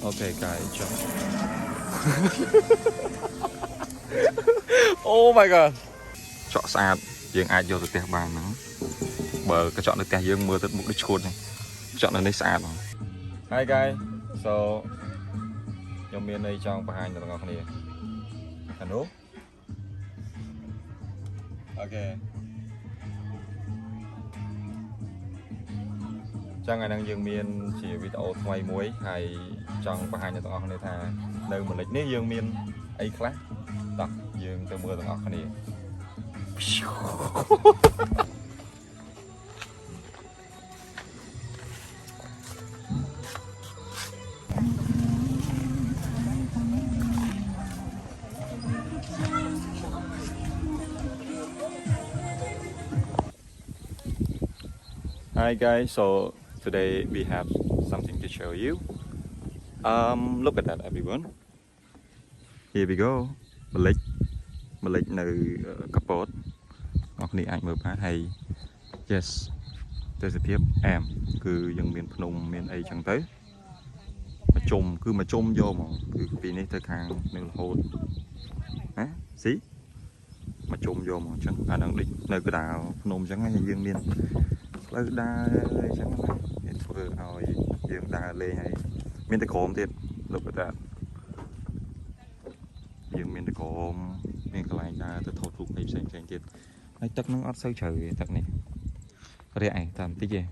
ok cái chấm. Oh my god. Chọn sạch dương ai vô được tiền bàn nó bờ cái chọn được tiền dương mưa tới mục đích chốt này chọn là nơi sạch. Hi guys, so nhóm miền đây trong và hai người ngọc này hello ok chẳng ngày đang dương miền chỉ video thay muối hay trong và hai người ngọc này thà nơi một lịch ní dương miền ấy khác đọc dương từ mưa ngọc này. Hi guys, so today we have something to show you. Look at that everyone. Here we go. Malikនៅកពតអ្នកនេះអាចមើលបានហើយ yes ទេសភាពអែមគឺយើងមានភ្នំមានអីចឹងទៅមកជុំគឺមកជុំយកហ្មងគឺពីនេះទៅខាងនៅរហូតណាស៊ីមកជុំយកហ្មងចឹងអានឹងដូចនៅកណ្ដាលភ្នំចឹងហើយយើងមានផ្លូវដើរអីចឹងណាវាធ្វើឲ្យយើងដើរលេងហើយមានតែក្រមទៀត Look at that យើងមានតែក្រមមានកន្លែងដើរទៅថតរូបផ្សេងទៀតហើយទឹកនឹងអត់សូវជ្រៅទេទឹកនេះរាក់ឯងតាមតិចទេ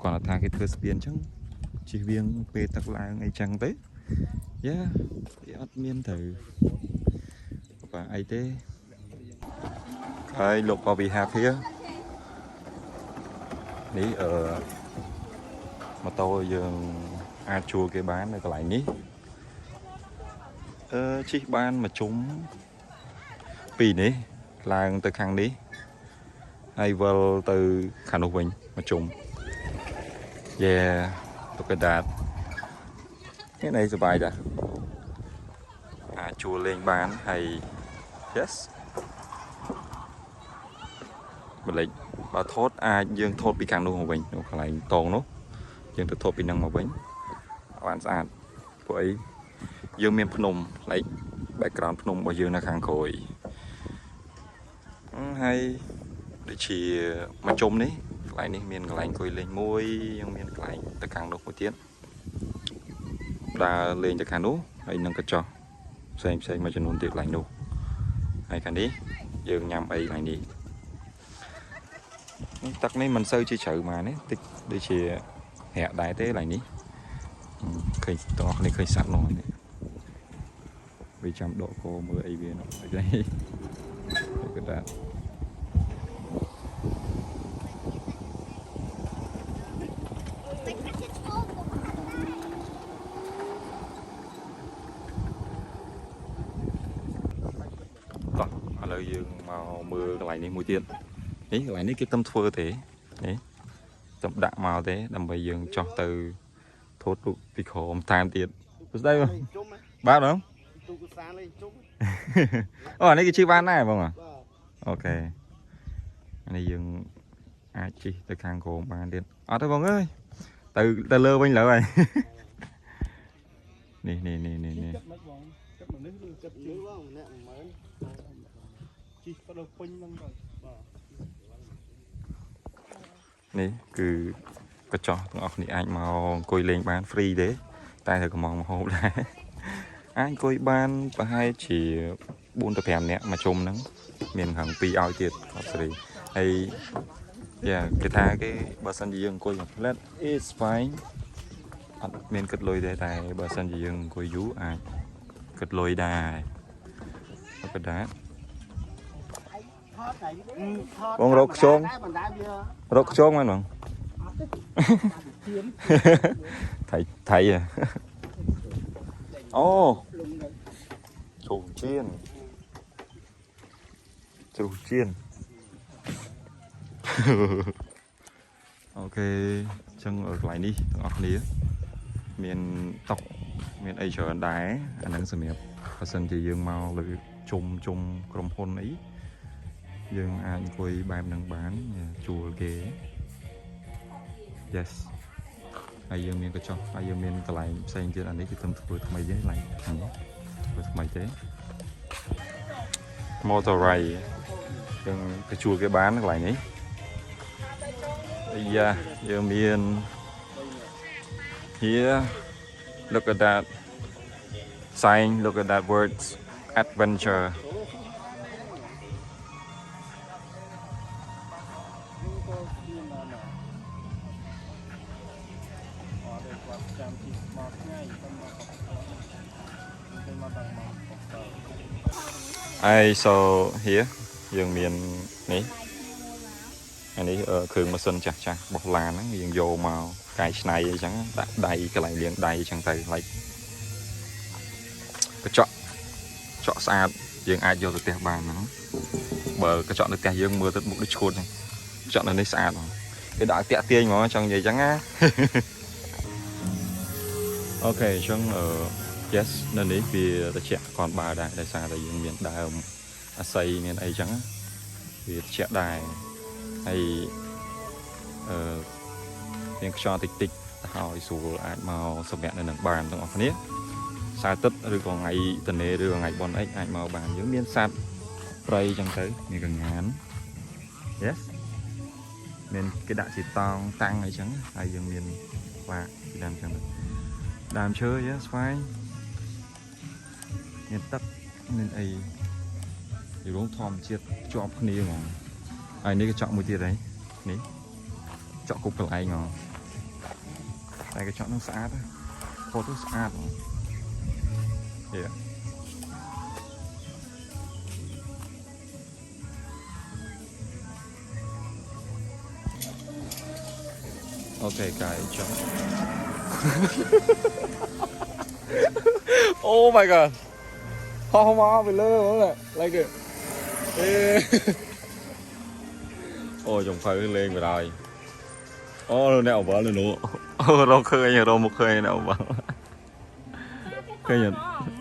គាត់ថាគេធ្វើស្ពានអញ្ចឹងជិះវៀងពេលទឹកឡើងអីចឹងទៅយ៉ាវាអត់មានទៅបាទអីទេហើយ look what we have here នេះម៉ូតូយើងអាចជួលគេបាននៅកន្លែងនេះជិះបានមួយជុំពីនេះឡើងទៅខាងនេះហើយវិលទៅខាងនោះវិញមួយជុំ Yeah look at that នេះនេះសប្បាយដែរអាចជួលលេងបានហើយ yes ម្លេចបើថតអាចយើងថតពីខាងនោះមកវិញនៅកន្លែងតងនោះយើងទៅថតពីនឹងមកវិញបានស្អាតព្រោះអីយើងមានភ្នំ like background ភ្នំរបស់យើងនៅខាងក្រោយហើយដូចជាមកជុំនេះកន្លែងនេះមានកន្លែងអង្គុយលេងមួយយើងមានកន្លែងទៅខាងនោះមួយទៀតដើរលេងទៅខាងនោះហើយនឹងកញ្ចក់ផ្សេងមួយចំនួនទៀតកន្លែងនោះហើយខាងនេះយើងញ៉ាំអីកន្លែងនេះទឹកនេះមិនសូវជាជ្រៅមកនេះតិចដូចជារាក់ដែរទេកន្លែងនេះឃើញបងប្អូនឃើញសត្វនោះវាចាំដកគោមើលអីវានោះអីគេដាក់ឥឡូវយើងមកមើលកន្លែងនេះមួយទៀតនេះកន្លែងនេះគេទំធ្វើទេនេះទំដាក់មកទេដើម្បីយើងចោះទៅថតរូបពីក្រោមតាមទៀតស្ដីបាទបងទូកសាលេងជុំអូអានេះគេជិះបានដែរបងអូខេអានេះយើងអាចជិះទៅខាងក្រោមបានទៀតអត់ទេបងអើយទៅលើវិញលើហើយនេះជិះបដូរពេញហ្នឹងបាទនេះគឺកញ្ចក់ទាំងអស់គ្នាអាចមកអង្គុយលេងបាន free ទេតែត្រូវកំងមកហូបដែរអាចអង្គុយបានប្រហែលជា4ទៅ5នាក់មកជុំហ្នឹងមានខាង2ឲ្យទៀតអត់ស្រីហើយយ៉ាគេថាគេបើសិនជាយើងអង្គុយមួយផ្លែត is fine អត់មានគិតលុយទេតែបើសិនជាយើងអង្គុយយូរអាចគិតលុយដែរក៏ដែរបងរកខ្យងមែនបងថៃអូជ្រូកជៀនអូខេអញ្ចឹងởកន្លែងនេះទាំងអស់គ្នាមានតុកមានអីច្រើនដែរអាហ្នឹងសម្រាប់បើសិនជាយើងមកលើជុំក្រុមហ៊ុនអីយើងអាចអង្គុយបែបហ្នឹងបានជួលគេ yes ហើយយើងមានកញ្ចក់ហើយយើងមានកន្លែងផ្សេងទៀតអានេះគឺធ្វើថ្មីទេកន្លែងខាងនេះធ្វើថ្មីទេ motor ride យើងទៅជួលគេបានកន្លែងនេះយ៉ាយើងមាន here look at that sign look at that words adventure I saw here យើងមាននេះអានេះគ្រឿងម៉ាស៊ីនចាស់ចាស់របស់ឡានហ្នឹងយើងយកមកកែច្នៃអីចឹងដាក់ដៃកន្លែងលាងដៃអញ្ចឹងទៅ like កញ្ចក់ស្អាតយើងអាចយកទៅផ្ទះបានហ្នឹងបើកញ្ចក់នៅផ្ទះយើងមើលទៅមុខដូចឈួតហ្នឹងកញ្ចក់នៅនេះស្អាតហ្មងគេដាក់តាក់ទាញហ្មងចង់និយាយចឹងណា អូខេអញ្ចឹងyes នៅនេះវាត្រជាក់គ្រាន់បើដែរដោយសារតែយើងមានដើមអាស័យមានអីចឹងវាត្រជាក់ដែរហើយមានខ្យល់តិចតិចហើយស្រួលអាចមកសម្រាប់នៅនឹងបានទាំងអស់គ្នាសៅរ៍ទឹកឬក៏ថ្ងៃតនេឬក៏ថ្ងៃបនអីអាចមកបានយើងមានសត្វព្រៃចឹងទៅមានកងាន yes មានគេដាក់ជាតោងតាំងអីចឹងហើយយើងមានខ្លាដើមចឹងដើមឈើ yes fine មានទឹកមានអីយល់ធម្មជាតិជាប់គ្នាហ្មងហើយនេះកញ្ចក់មួយទៀតហ្នឹងនេះកញ្ចក់គ្រប់កន្លែងហ្មងតែកញ្ចក់នោះស្អាតផុសទៅស្អាតហ្មង yeah okay guys jump oh my god ហោះមកទៅលើហ្មង like it អូចុងភៅលេងបណ្ដោយអូអ្នកអវល់នោះអូរកឃើញរកមកឃើញអ្នកអវល់ឃើញ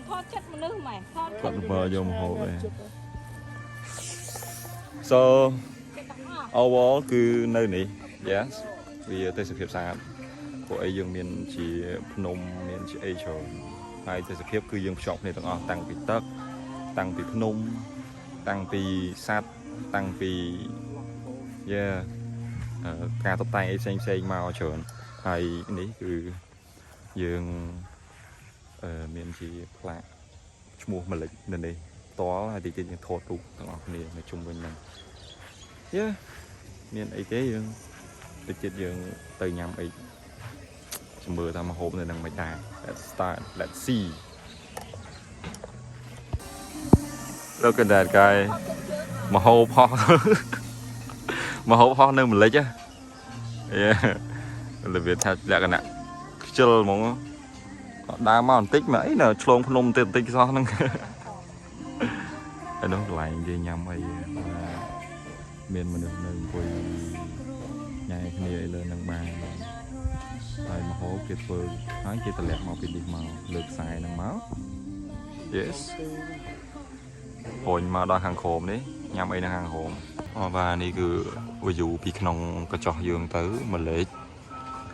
ថតចិត្តមនុស្សម៉ែថតគាត់អវល់យកមកហូបឯង so overall គឺនៅនេះ yes វាទេសភាពស្អាតពួកអីយើងមានជាភ្នំមានជាអីច្រើនហើយទេសភាពគឺយើងភ្ជាប់គ្នាទាំងអស់តាំងពីទឹកតាំងពីភ្នំតាំងពីសត្វតាំងពី yeah ការតុបតែងអីផ្សេងៗមកច្រើនហើយនេះគឺយើងមានជាផ្លាកឈ្មោះម្លេចនៅនេះផ្ទាល់ហើយតិចទៀតយើងថតរូបទាំងអស់គ្នានៅជុំវិញហ្នឹង yeah មានអីទេយើងតិចទៀតយើងទៅញ៉ាំអីចាំមើលតាមម្ហូបនៅនឹងមិនដែរ let's start let's see look at that guy ម្ហូបហោះម្ហូបហោះនៅម្លេចហ៎ yeah លវាថាលក្ខណៈខ្ជិលហ្មងដើរមកបន្តិចមកអីនៅឆ្លងភ្នំទៅបន្តិចសោះហ្នឹងហើយនោះកន្លែងគេញ៉ាំអីមានមនុស្សនៅអង្គុយញ៉ៃគ្នាអីលើនឹងបានហើយម្ហូបគេធ្វើហើយគេតម្លាក់មកពីនេះមកលើខ្សែហ្នឹងមក yes ហូនមកដល់ខាងក្រោមនេះញ៉ាំអីនៅខាងក្រោមអូបាទនេះគឺ view ពីក្នុងកញ្ចក់យើងទៅម្លេច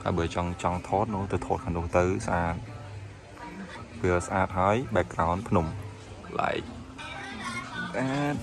ហើយបើចង់ថតនោះទៅថតខាងនោះទៅស្អាតវាស្អាតហើយ background ភ្នំ like that